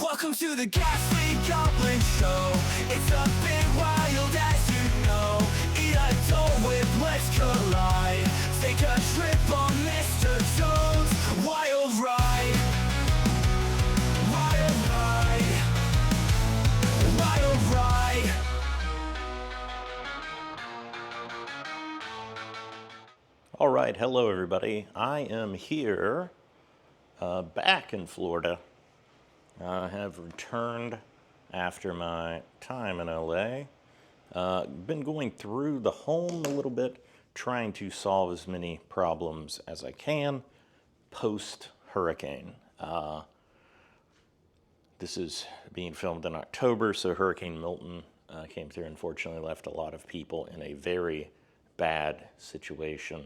Welcome to the Ghastly Goblin Show. It's a bit wild as you know. Eat a Dole Whip, let's collide. Take a trip on Mr. Jones' Wild Ride. Wild Ride. Wild Ride. All right, hello everybody. I am here back in Florida. I have returned after my time in LA. Been going through the home a little bit, trying to solve as many problems as I can post-hurricane. This is being filmed in October, so Hurricane Milton came through and unfortunately left a lot of people in a very bad situation.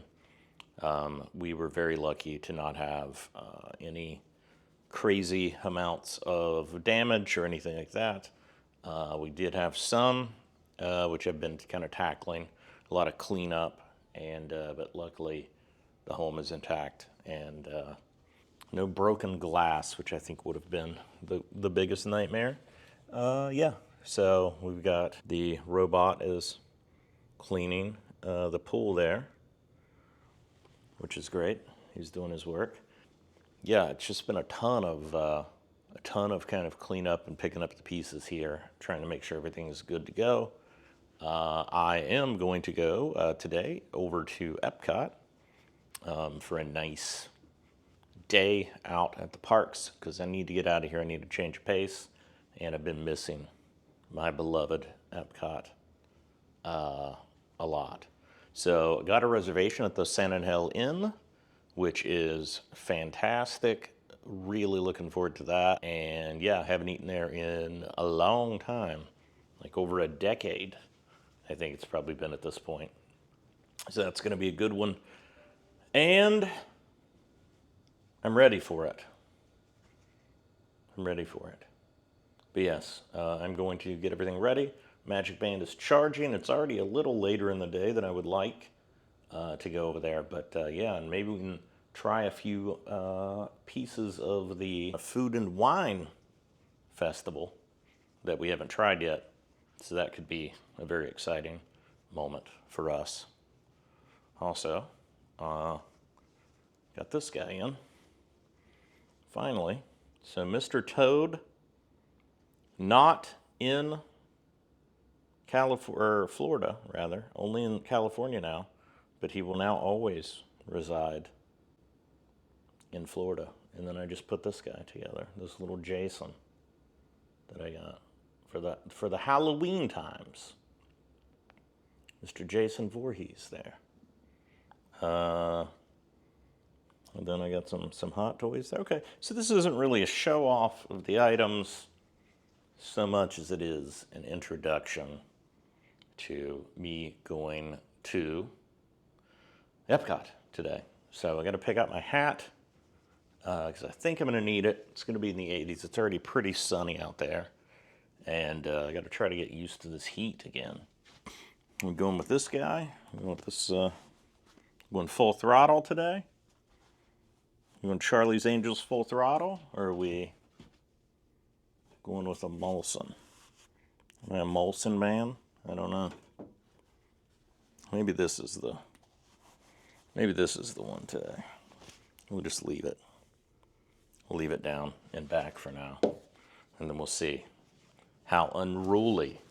We were very lucky to not have any crazy amounts of damage or anything like that. We did have some, which I've been kind of tackling, a lot of cleanup, and but luckily the home is intact and no broken glass, which I think would have been the biggest nightmare. Yeah, so we've got the robot is cleaning the pool there, which is great. He's doing his work. Yeah, it's just been a ton of kind of cleanup and picking up the pieces here, trying to make sure everything is good to go. I am going to go today over to Epcot for a nice day out at the parks because I need to get out of here. I need to change pace, and I've been missing my beloved Epcot a lot. So I got a reservation at the San Angel Inn, which is fantastic. Really looking forward to that. And yeah, I haven't eaten there in a long time, like over a decade. I think it's probably been at this point. So that's going to be a good one. And I'm ready for it. I'm ready for it. But yes, I'm going to get everything ready. Magic Band is charging. It's already a little later in the day than I would like to go over there. But yeah, and maybe we can try a few pieces of the Food and Wine Festival that we haven't tried yet. So that could be a very exciting moment for us. Also, got this guy in. Finally. So Mr. Toad, not in Florida, rather, only in California now, but he will now always reside in Florida. And then I just put this guy together, this little Jason that I got for the Halloween times. Mr. Jason Voorhees there. And then I got some hot toys there. Okay, so this isn't really a show off of the items so much as it is an introduction to me going to Epcot today. So I got to pick out my hat because I think I'm going to need it. It's going to be in the 80s. It's already pretty sunny out there. And I got to try to get used to this heat again. I'm going with this guy. I'm going with this, going full throttle today. You going Charlie's Angels full throttle, or are we going with a Molson? Am I a Molson man? I don't know. Maybe this is the one today. We'll just leave it. We'll leave it down and back for now, and then we'll see how unruly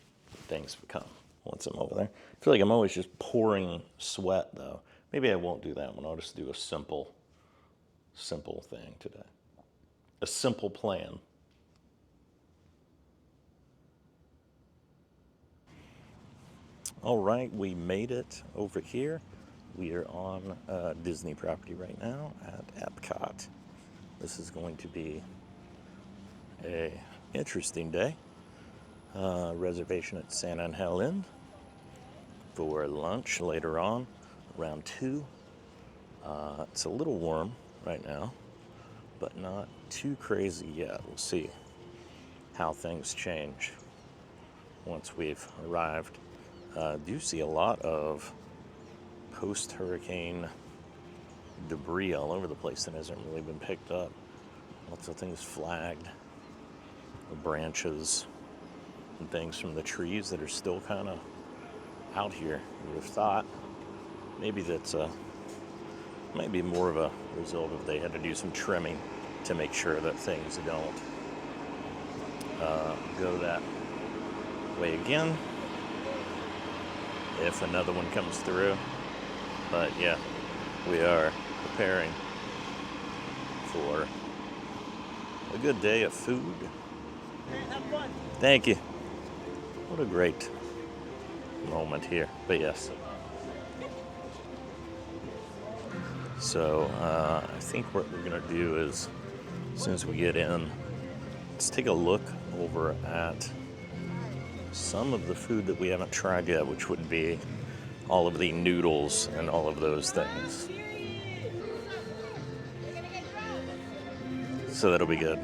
things become once I'm over there. I feel like I'm always just pouring sweat, though. Maybe I won't do that one. I'll just do a simple thing today. A simple plan. All right, we made it over here. We are on Disney property right now at Epcot. This is going to be a interesting day. Reservation at San Angel Inn for lunch later on, around 2. It's a little warm right now, but not too crazy yet. We'll see how things change once we've arrived. Do see a lot of post-hurricane debris all over the place that hasn't really been picked up. Lots of things flagged. the branches and things from the trees that are still kind of out here. You would have thought maybe that's might be more of a result of they had to do some trimming to make sure that things don't go that way again if another one comes through. But yeah, we are preparing for a good day of food. Have fun. Thank you. What a great moment here. But yes. So I think what we're going to do is, as soon as we get in, let's take a look over at some of the food that we haven't tried yet, which would be all of the noodles and all of those things. So that'll be good.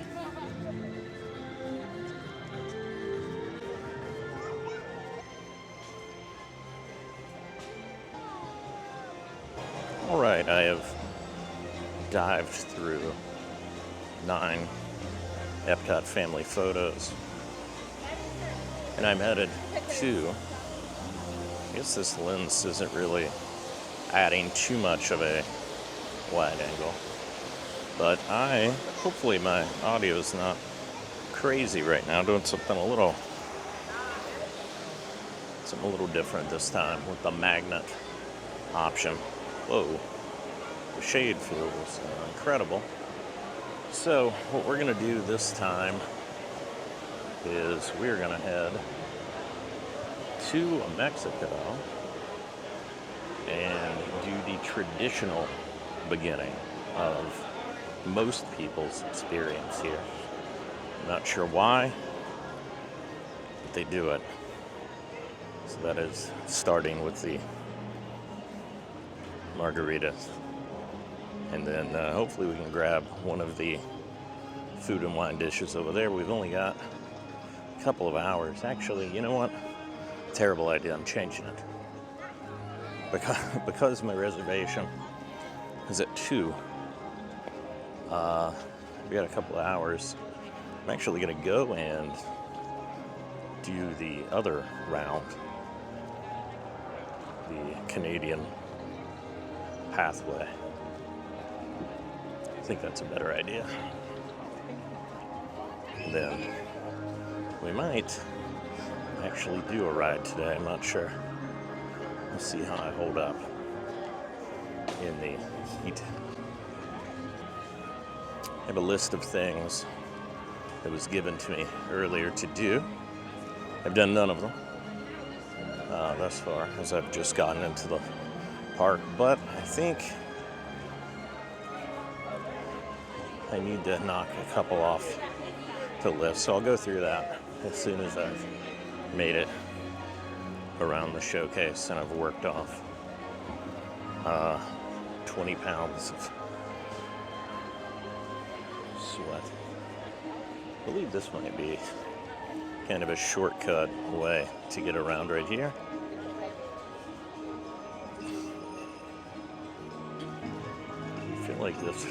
All right, I have dived through 9 Epcot family photos, and I'm headed to, I guess this lens isn't really adding too much of a wide angle, but hopefully my audio is not crazy right now. Doing something a little different this time with the magnet option. Whoa, the shade feels incredible. So what we're gonna do this time is we're gonna head to Mexico and do the traditional beginning of most people's experience here. I'm not sure why, but they do it. So that is starting with the margaritas. And then hopefully we can grab one of the food and wine dishes over there. We've only got a couple of hours. Actually, you know what? Terrible idea. I'm changing it. Because my reservation is at 2. We got a couple of hours. I'm actually going to go and do the other round, the Canadian pathway. I think that's a better idea. Then we might actually do a ride today. I'm not sure. We'll see how I hold up in the heat. I have a list of things that was given to me earlier to do. I've done none of them thus far, as I've just gotten into the park, but I think I need to knock a couple off the list, so I'll go through that as soon as I've made it around the showcase and I've worked off 20 pounds of sweat. I believe this might be kind of a shortcut way to get around right here. I feel like this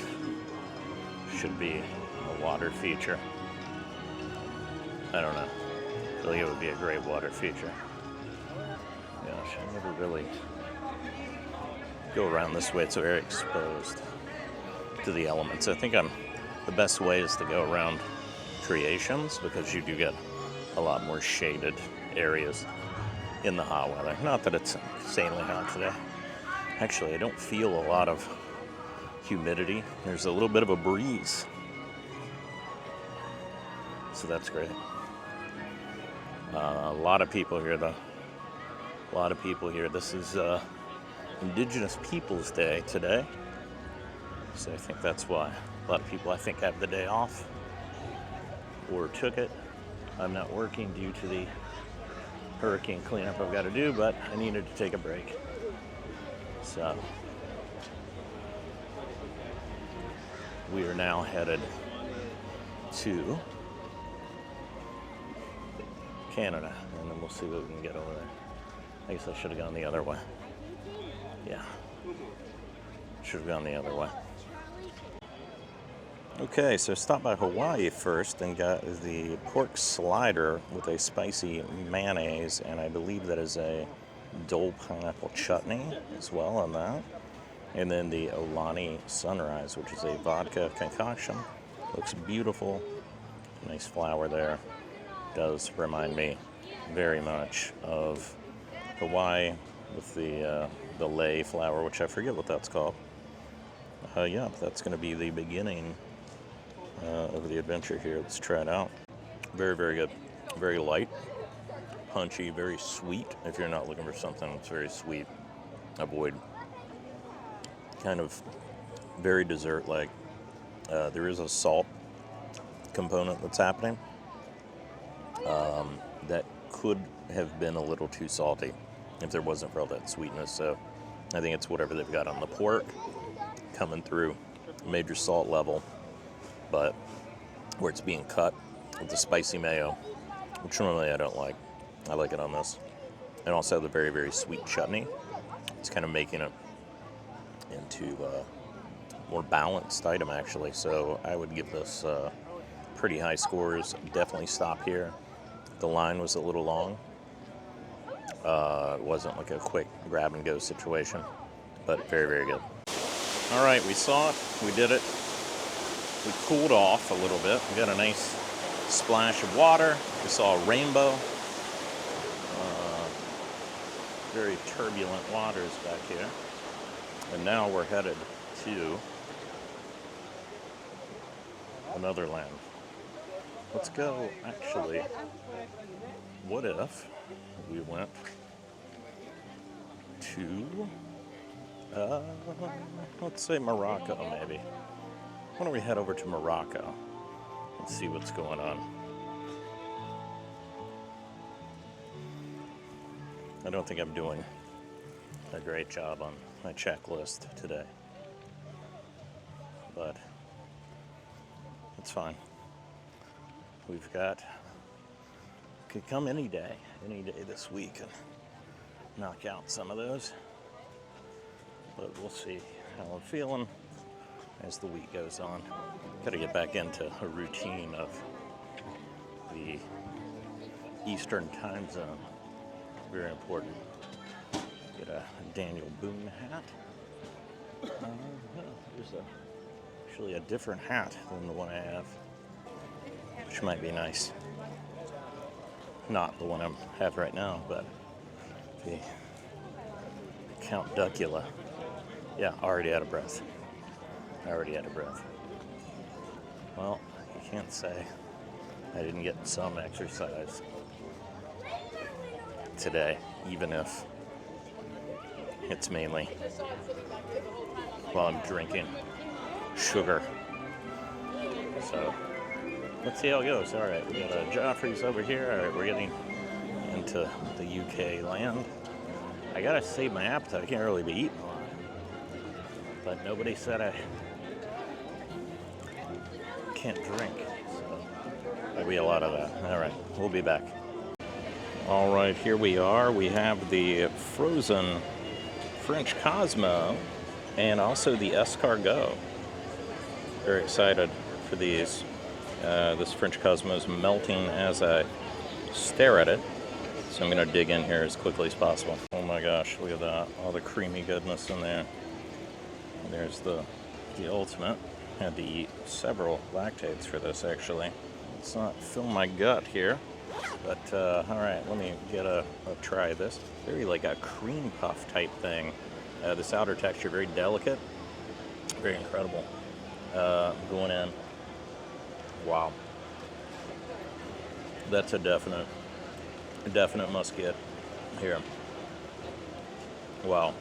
should be a water feature. I don't know. I feel like it would be a great water feature. Gosh, I never really go around this way. It's very exposed to the elements. I think the best way is to go around Creations, because you do get a lot more shaded areas in the hot weather. Not that it's insanely hot today. Actually, I don't feel a lot of humidity. There's a little bit of a breeze, so that's great. A lot of people here, though. A lot of people here. This is Indigenous Peoples Day today, so I think that's why a lot of people, I think, have the day off or took it. I'm not working due to the hurricane cleanup I've got to do, but I needed to take a break. So we are now headed to Canada, and then we'll see what we can get over there. I guess I should have gone the other way. Yeah, should have gone the other way. Okay, so stopped by Hawaii first and got the pork slider with a spicy mayonnaise, and I believe that is a Dole pineapple chutney as well on that. And then the Olani Sunrise, which is a vodka concoction. Looks beautiful. Nice flower there. Does remind me very much of Hawaii with the lei flower, which I forget what that's called. Yeah, that's going to be the beginning of the adventure here. Let's try it out. Very, very good. Very light, punchy, very sweet. If you're not looking for something that's very sweet, avoid. Kind of very dessert-like. There is a salt component that's happening that could have been a little too salty if there wasn't for all that sweetness. So I think it's whatever they've got on the pork coming through, major salt level, but where it's being cut with the spicy mayo, which normally I don't like. I like it on this. And also the very, very sweet chutney. It's kind of making it into a more balanced item, actually. So I would give this pretty high scores. Definitely stop here. The line was a little long. It wasn't like a quick grab and go situation, but very, very good. All right, we saw it. We did it. We cooled off a little bit. We got a nice splash of water. We saw a rainbow. Very turbulent waters back here. And now we're headed to another land. Let's go, actually, what if we went to, let's say Morocco, maybe. Why don't we head over to Morocco and see what's going on? I don't think I'm doing a great job on my checklist today, but it's fine. We've got, could come any day this week and knock out some of those, but we'll see how I'm feeling as the week goes on. Got to get back into a routine of the Eastern time zone. Very important. Get a Daniel Boone hat. There's actually a different hat than the one I have, which might be nice. Not the one I have right now, but the Count Duckula. Yeah, already out of breath. Well, you can't say I didn't get some exercise today, even if it's mainly while I'm drinking sugar. So let's see how it goes. All right, we got Joffrey's over here. All right, we're getting into the UK land. I gotta save my appetite. I can't really be eating a lot, but nobody said I can't drink, so there'll be a lot of that. All right, we'll be back. All right, here we are. We have the frozen French Cosmo and also the Escargot. Very excited for these. This French Cosmo is melting as I stare at it, so I'm going to dig in here as quickly as possible. Oh my gosh, look at that. All the creamy goodness in there. And there's the ultimate. Had to eat several lactates for this, actually. Let's not fill my gut here. But, all right, let me get a try of this. Very like a cream puff type thing. This outer texture, very delicate. Very incredible. Going in. Wow. That's a definite must get here. Wow.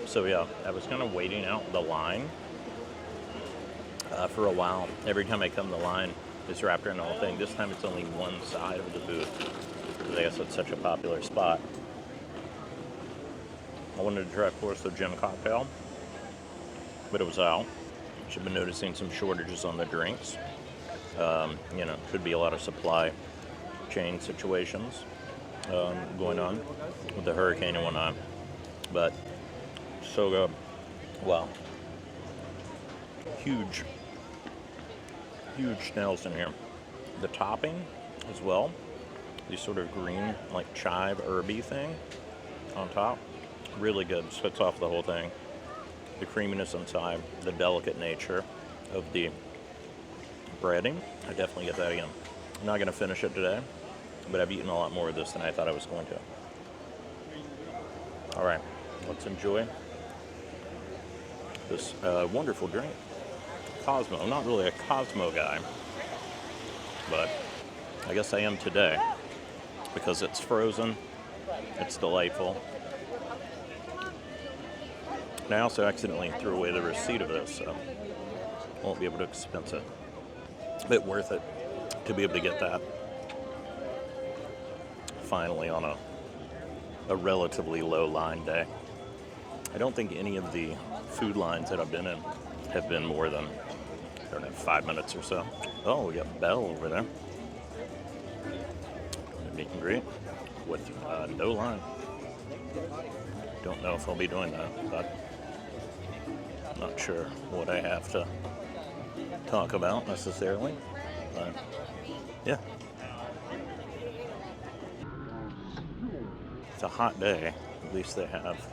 So yeah, I was kind of waiting out the line for a while. Every time I come to the line, it's wrapped around the whole thing. This time it's only one side of the booth, because I guess it's such a popular spot. I wanted to try Corso Gin cocktail, but it was out. I've been noticing some shortages on the drinks. Could be a lot of supply chain situations going on with the hurricane and whatnot. But so good. Wow. Huge huge snails in here. The topping as well, these sort of green, like chive herby thing on top, really good, sets off the whole thing. The creaminess inside, the delicate nature of the breading, I definitely get that again. I'm not going to finish it today, but I've eaten a lot more of this than I thought I was going to. All right, let's enjoy this wonderful drink. Cosmo. I'm not really a Cosmo guy, but I guess I am today because it's frozen, it's delightful. And I also accidentally threw away the receipt of this, so I won't be able to expense it. But worth it to be able to get that finally on a relatively low line day. I don't think any of the food lines that I've been in have been more than, I don't know, 5 minutes or so. Oh, we got Belle over there. Meet and greet with no line. Don't know if I'll be doing that, but not sure what I have to talk about necessarily. But yeah. It's a hot day. At least they have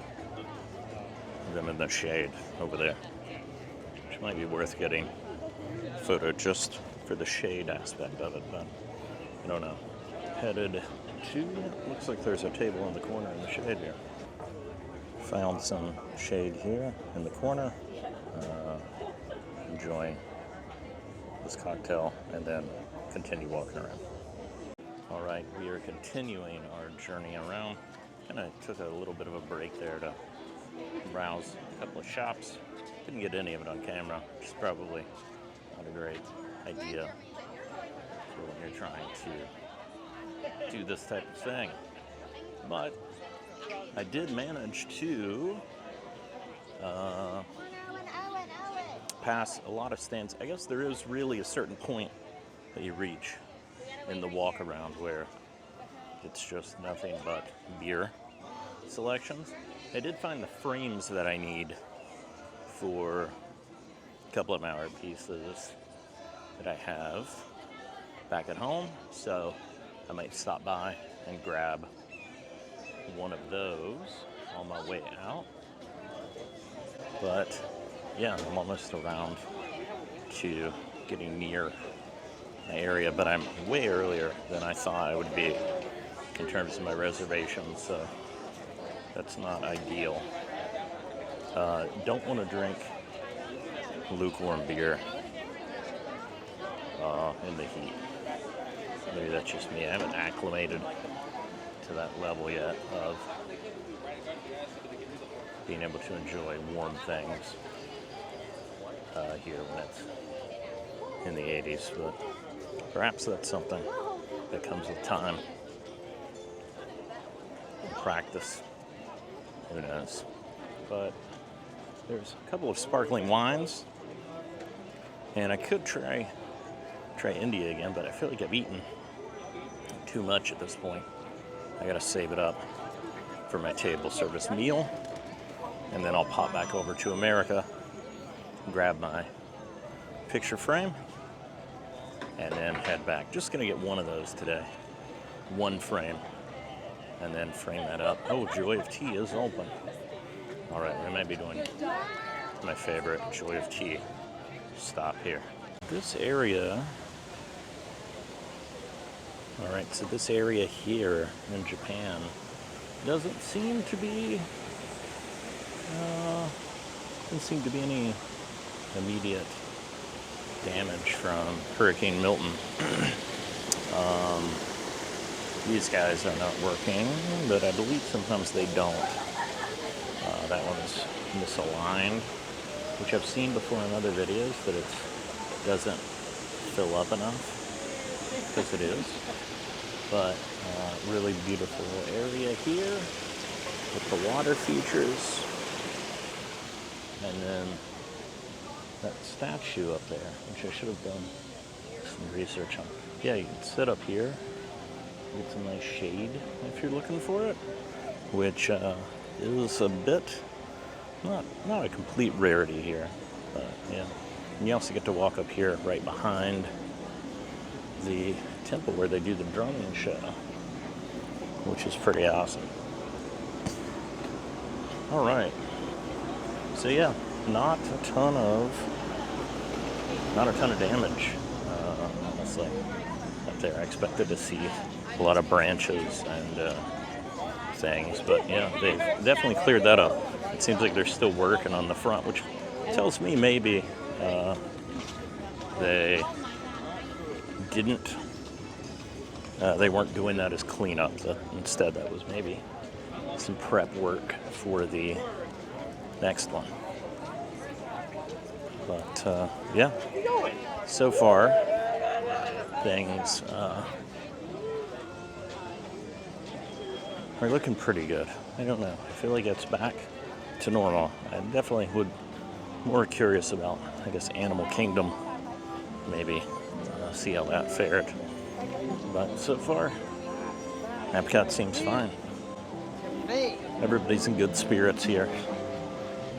them in the shade over there, which might be worth getting a photo just for the shade aspect of it, but I don't know. Headed to, looks like there's a table in the corner in the shade here. Found some shade here in the corner. Enjoying this cocktail and then continue walking around. All right, we are continuing our journey around. Kind of took a little bit of a break there to browse a couple of shops. Didn't get any of it on camera, which is probably not a great idea for when you're trying to do this type of thing. But I did manage to pass a lot of stands. I guess there is really a certain point that you reach in the walk around where it's just nothing but beer selections. I did find the frames that I need for a couple of hour pieces that I have back at home, so I might stop by and grab one of those on my way out. But yeah, I'm almost around to getting near my area, but I'm way earlier than I thought I would be in terms of my reservations, so that's not ideal. Don't want to drink lukewarm beer in the heat. Maybe that's just me. I haven't acclimated to that level yet of being able to enjoy warm things here when it's in the 80s, but perhaps that's something that comes with time and practice. Who knows? But there's a couple of sparkling wines, and I could try India again, but I feel like I've eaten too much at this point. I gotta save it up for my table service meal, and then I'll pop back over to America, grab my picture frame, and then head back. Just gonna get one of those today, one frame, and then frame that up. Oh, Joy of Tea is open. All right, I might be doing my favorite Joy of Tea stop here. This area, all right, so this area here in Japan doesn't seem to be any immediate damage from Hurricane Milton. These guys are not working, but I believe sometimes they don't. That one is misaligned, which I've seen before in other videos, that it doesn't fill up enough, because it is. But really beautiful area here with the water features, and then that statue up there, which I should have done some research on. Yeah, you can sit up here, get some nice shade if you're looking for it, which is a bit, not a complete rarity here, but yeah. And you also get to walk up here right behind the temple where they do the drumming show, which is pretty awesome. All right. So yeah, not a ton of damage, honestly, up there. I expected to see a lot of branches and things, but yeah, they've definitely cleared that up. It seems like they're still working on the front, which tells me maybe they didn't, they weren't doing that as cleanup. Instead, that was maybe some prep work for the next one. But yeah, so far things are looking pretty good. I don't know. I feel like it's back to normal. I definitely would more curious about, I guess, Animal Kingdom. Maybe see how that fared. But so far, Epcot seems fine. Everybody's in good spirits here,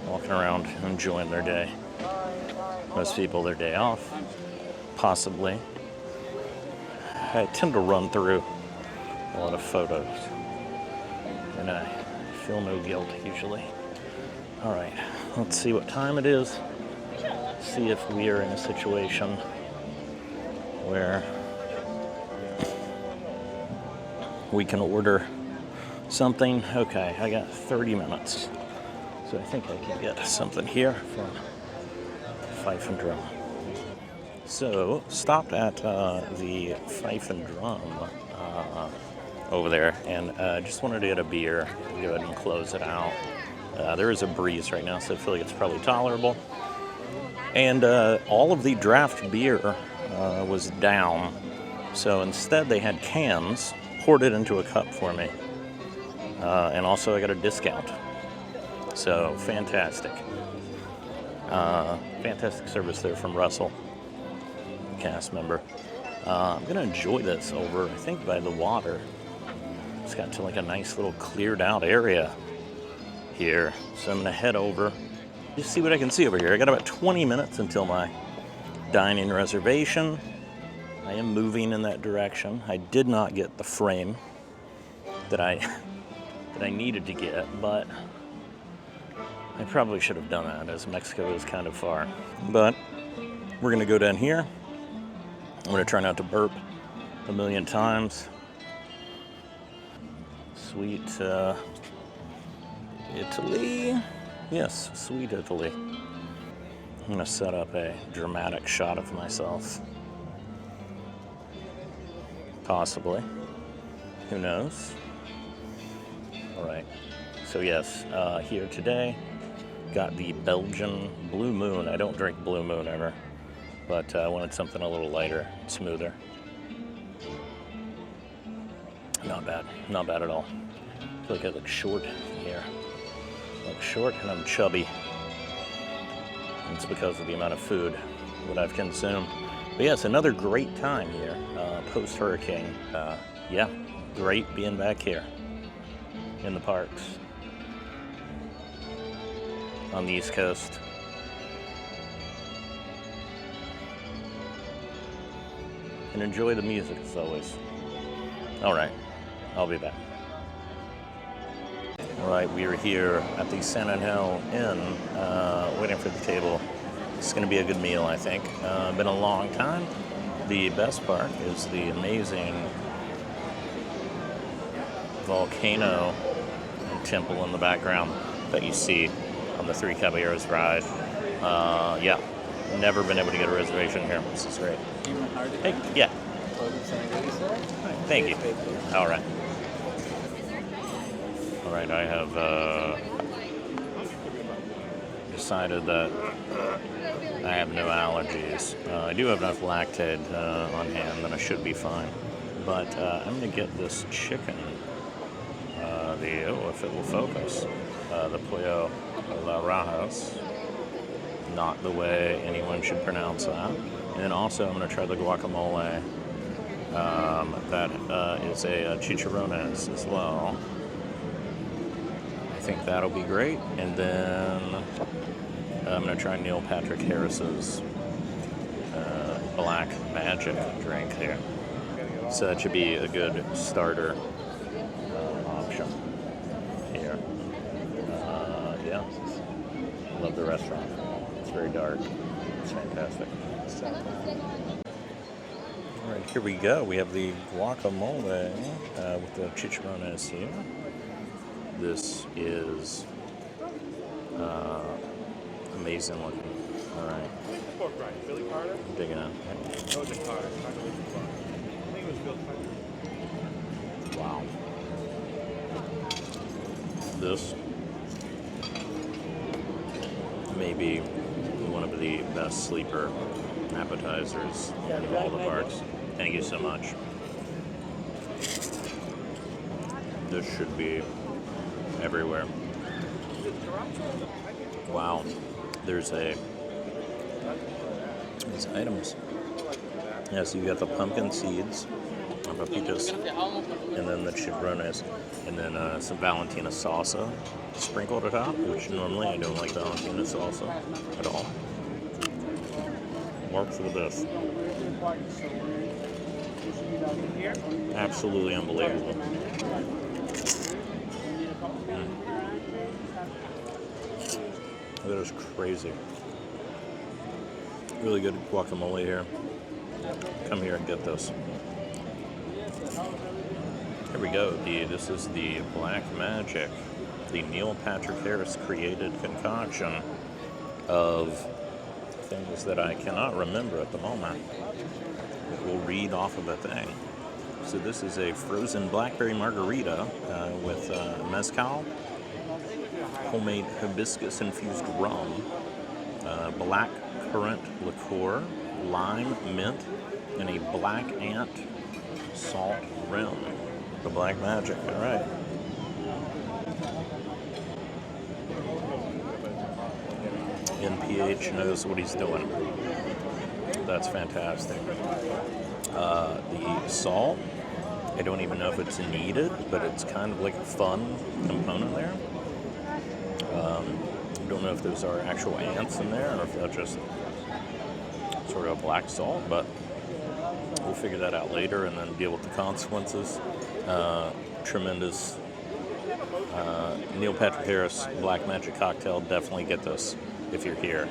walking around, enjoying their day. Most people, their day off, possibly. I tend to run through a lot of photos, and I feel no guilt usually. All right, let's see what time it is. See if we are in a situation where we can order something. Okay, I got 30 minutes, so I think I can get something here from Fife and Drum. So, stopped at the Fife and Drum over there, and just wanted to get a beer. Go ahead and close it out. There is a breeze right now, so I feel like it's probably tolerable. And all of the draft beer was down, so instead they had cans, poured it into a cup for me, and also I got a discount. So fantastic. Fantastic service there from Russell, cast member. I'm going to enjoy this over, I think, by the water. It's got to like a nice little cleared out area here. So I'm going to head over, just see what I can see over here. I got about 20 minutes until my dining reservation. I am moving in that direction. I did not get the frame that I needed to get, but I probably should have done that, as Mexico is kind of far. But we're going to go down here. I'm going to try not to burp a million times. Sweet Italy. Yes, sweet Italy. I'm going to set up a dramatic shot of myself. Possibly. Who knows? All right. So yes, here today, got the Belgian Blue Moon. I don't drink Blue Moon ever, but I wanted something a little lighter, smoother. Not bad. Not bad at all. I feel like I look short here. I look short and I'm chubby. It's because of the amount of food that I've consumed. But yes, another great time here, post-hurricane. Yeah, great being back here in the parks on the East Coast. And enjoy the music as always. All right, I'll be back. All right, we are here at the San Angel Inn, waiting for the table. It's going to be a good meal, I think. Been a long time. The best part is the amazing volcano and temple in the background that you see on the Three Caballeros ride. Yeah, never been able to get a reservation here. This is great. Hey, yeah. Thank you. All right. All right, I have decided that I have no allergies. I do have enough Lactaid on hand, and I should be fine. But I'm going to get this chicken. If it will focus, the Pollo La Rajas. Not the way anyone should pronounce that. And then also I'm going to try the guacamole. That is a chicharrones as well. I think that'll be great. And then I'm going to try Neil Patrick Harris's black magic drink here. So that should be a good starter option here. Yeah, love the restaurant. It's very dark. It's fantastic. All right, here we go. We have the guacamole with the chicharrones here. This is amazing looking. All right. I'm digging in. Wow. This may be one of the best sleeper appetizers in all the parks. Thank you so much. This should be everywhere. Wow. There's these items. Yeah, so you got the pumpkin seeds, papitas, and then the chicharrones, and then some Valentina salsa sprinkled atop, which normally I don't like Valentina salsa at all. Works with this. Absolutely unbelievable. That is crazy. Really good guacamole here. Come here and get this. Here we go. This is the Black Magic, the Neil Patrick Harris created concoction of things that I cannot remember at the moment. We'll read off of a thing. So this is a frozen blackberry margarita with mezcal, homemade hibiscus-infused rum, black currant liqueur, lime, mint, and a black ant salt rim. The Black Magic, all right. NPH knows what he's doing. That's fantastic. The salt, I don't even know if it's needed, but it's kind of like a fun component there. I don't know if those are actual ants in there or if that's just sort of a black salt, but we'll figure that out later and then deal with the consequences. Tremendous Neil Patrick Harris Black Magic cocktail. Definitely get this if you're here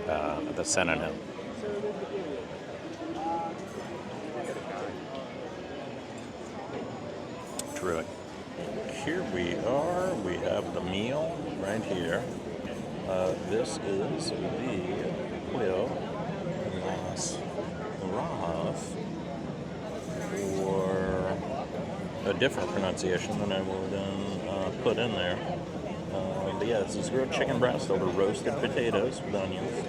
at the Sydenham. Terrific. Here we are. We have the meal right here. This is the Pollo Las Rajas, or a different pronunciation than I would put in there. But yeah, this is grilled chicken breast over roasted potatoes with onions,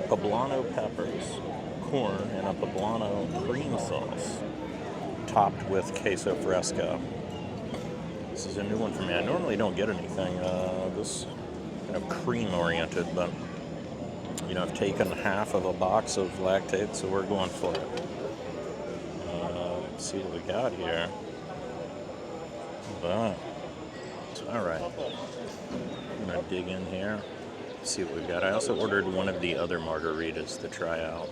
poblano peppers, corn, and a poblano cream sauce, topped with queso fresco. This is a new one for me. I normally don't get anything this kind of cream-oriented, but you know, I've taken half of a box of lactate, so we're going for it. Let's see what we got here. But, all right. I'm gonna dig in here, see what we've got. I also ordered one of the other margaritas to try out.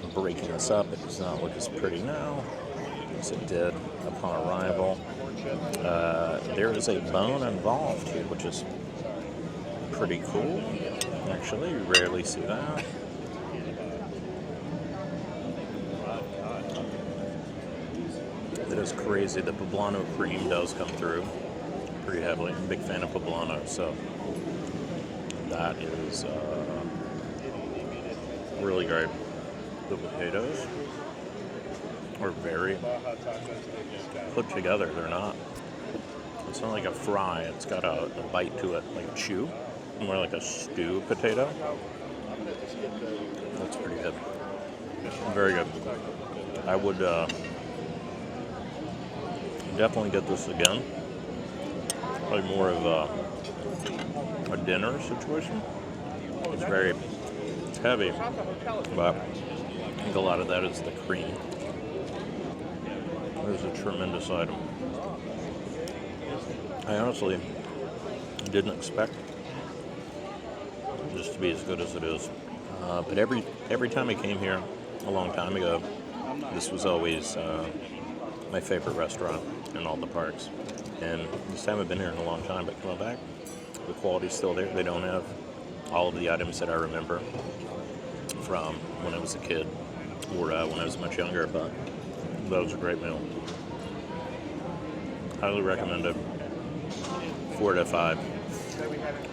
I'm breaking this up. It does not look as pretty now as it did upon arrival. There is a bone involved here, which is pretty cool. Actually, you rarely see that. That is crazy. The poblano cream does come through pretty heavily. I'm a big fan of poblano, so that is really great. The potatoes are very put together. They're not. It's not like a fry. It's got a bite to it, like a chew. More like a stew potato. That's pretty good. Very good. I would definitely get this again. Probably more of a dinner situation. It's heavy, but I think a lot of that is the cream. It is a tremendous item. I honestly didn't expect this to be as good as it is. But every time I came here, a long time ago, this was always my favorite restaurant in all the parks. And this time I've been here in a long time, but coming back, the quality's still there. They don't have all of the items that I remember from when I was a kid or when I was much younger, but that was a great meal. Highly recommend it. 4 out of 5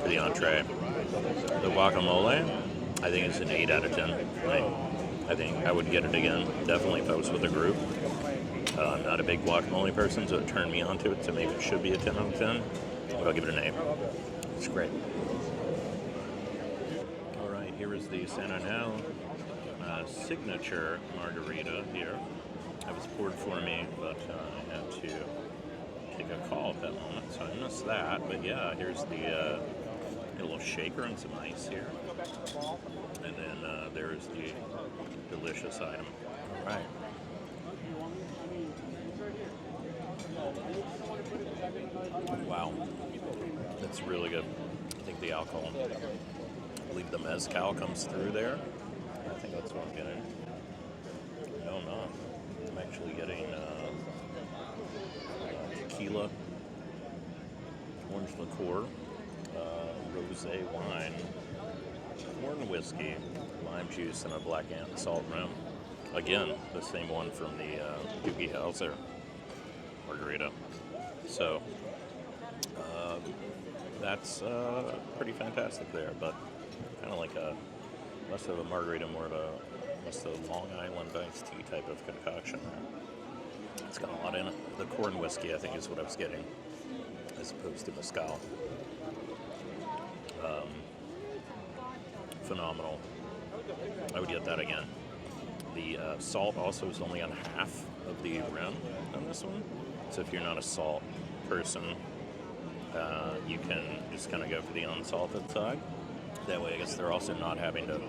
for the entree. The guacamole, I think it's an 8 out of 10. I think I would get it again, definitely if I was with a group. I'm not a big guacamole person, so it turned me onto it, so maybe it should be a 10 out of 10, but I'll give it an 8. It's great. All right, here is the San Anel signature margarita here. It was poured for me, but I had to take a call at that moment, so I missed that. But yeah, here's the a little shaker and some ice here. And then there's the delicious item. All right. Wow. That's really good. I think the alcohol, I believe the mezcal comes through there. I think that's what I'm getting. No, I'm not. I'm actually getting tequila, orange liqueur, rosé wine, corn whiskey, lime juice, and a black ant salt rum. Again, the same one from the Doogie House there, margarita. So that's pretty fantastic there, but kind of like less of a margarita, more of a Long Island iced tea type of concoction there. It's got a lot in it. The corn whiskey, I think, is what I was getting, as opposed to mezcal. Phenomenal. I would get that again. The salt also is only on half of the rim on this one. So if you're not a salt person, you can just kind of go for the unsalted side. That way, I guess they're also not having to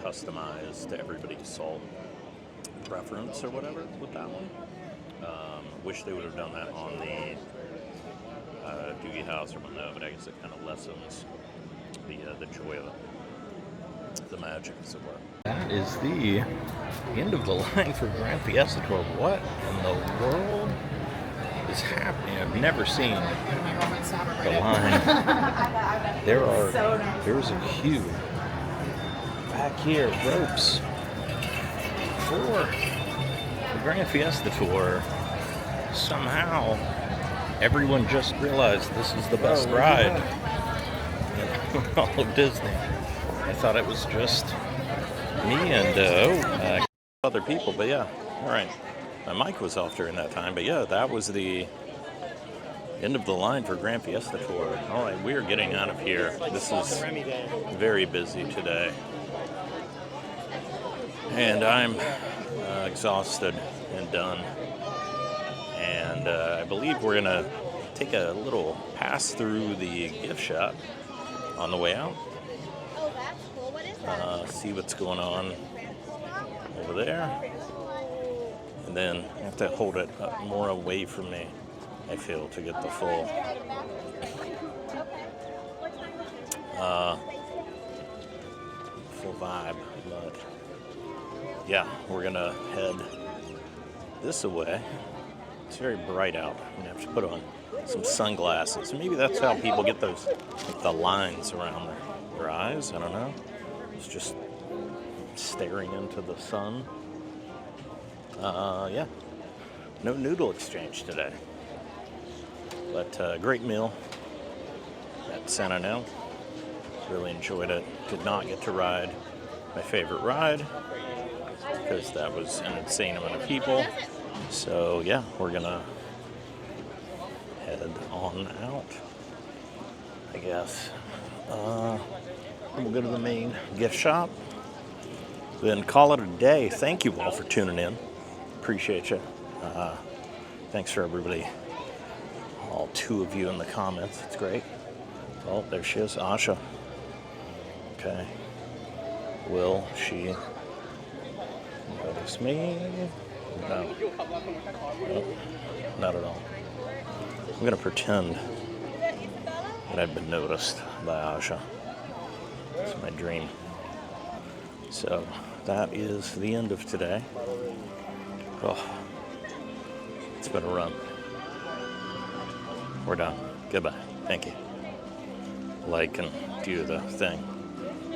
customize to everybody's salt preference or whatever with that one. Wish they would have done that on the Doogie House or whatnot, but I guess it kind of lessens the joy of it, the magic, as it were. That is the end of the line for Grand Fiesta Tour. What in the world is happening? I've never seen the line. There's a queue back here, ropes for the Grand Fiesta Tour. Somehow everyone just realized this is the best ride in all of Disney. I thought it was just me and other people, but yeah, all right. My mic was off during that time, but yeah, that was the end of the line for Grand Fiesta Tour. All right, we are getting out of here. This is very busy today, and I'm exhausted and done. And I believe we're gonna take a little pass through the gift shop on the way out. Oh, that's cool. What is that? See what's going on over there. And then I have to hold it up more away from me, I feel, to get the full vibe. But yeah, we're gonna head this way. It's very bright out. I'm gonna have to put on some sunglasses. Maybe that's how people get those, like the lines around their eyes. I don't know. It's just staring into the sun. Yeah. No noodle exchange today. But great meal at San Anel. Really enjoyed it. Did not get to ride my favorite ride because that was an insane amount of people. So yeah, we're gonna head on out, I guess. We'll go to the main gift shop, then call it a day. Thank you all for tuning in. Appreciate you. Thanks for everybody, all 2 of you in the comments. It's great. Oh, there she is, Asha. Okay. Will she notice me? No. Nope. Not at all. I'm going to pretend that I've been noticed by Asha. It's my dream. So, that is the end of today. Oh, it's been a run. We're done. Goodbye. Thank you. Like and do the thing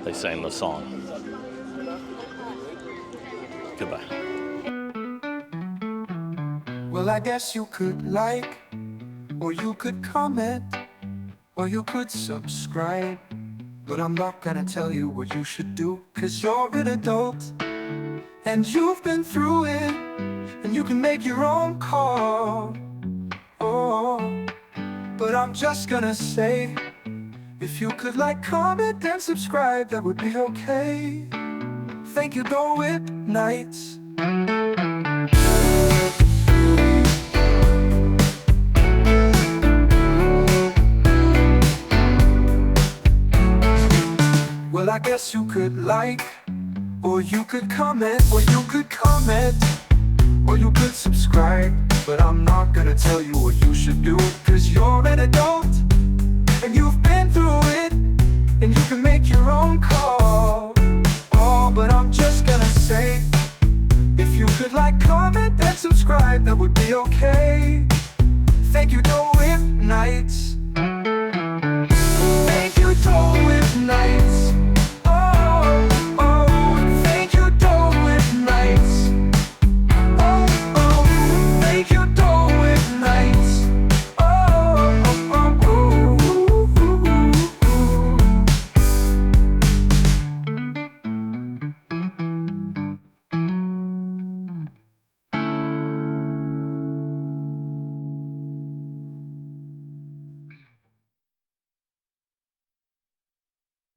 they say in the song. Goodbye. Well, I guess you could like, or you could comment, or you could subscribe. But I'm not gonna tell you what you should do, 'cause you're an adult, and you've been through it, and you can make your own call. Oh, but I'm just gonna say, if you could like, comment, and subscribe, that would be okay. Thank you, Go Whip Nights. Well, I guess you could like, or you could comment, or you could comment, or you could subscribe. But I'm not gonna tell you what you should do, 'cause you're an adult, and you've been through it, and you can make your own call. Oh, but I'm just gonna say, if you could like, comment, and subscribe, that would be okay.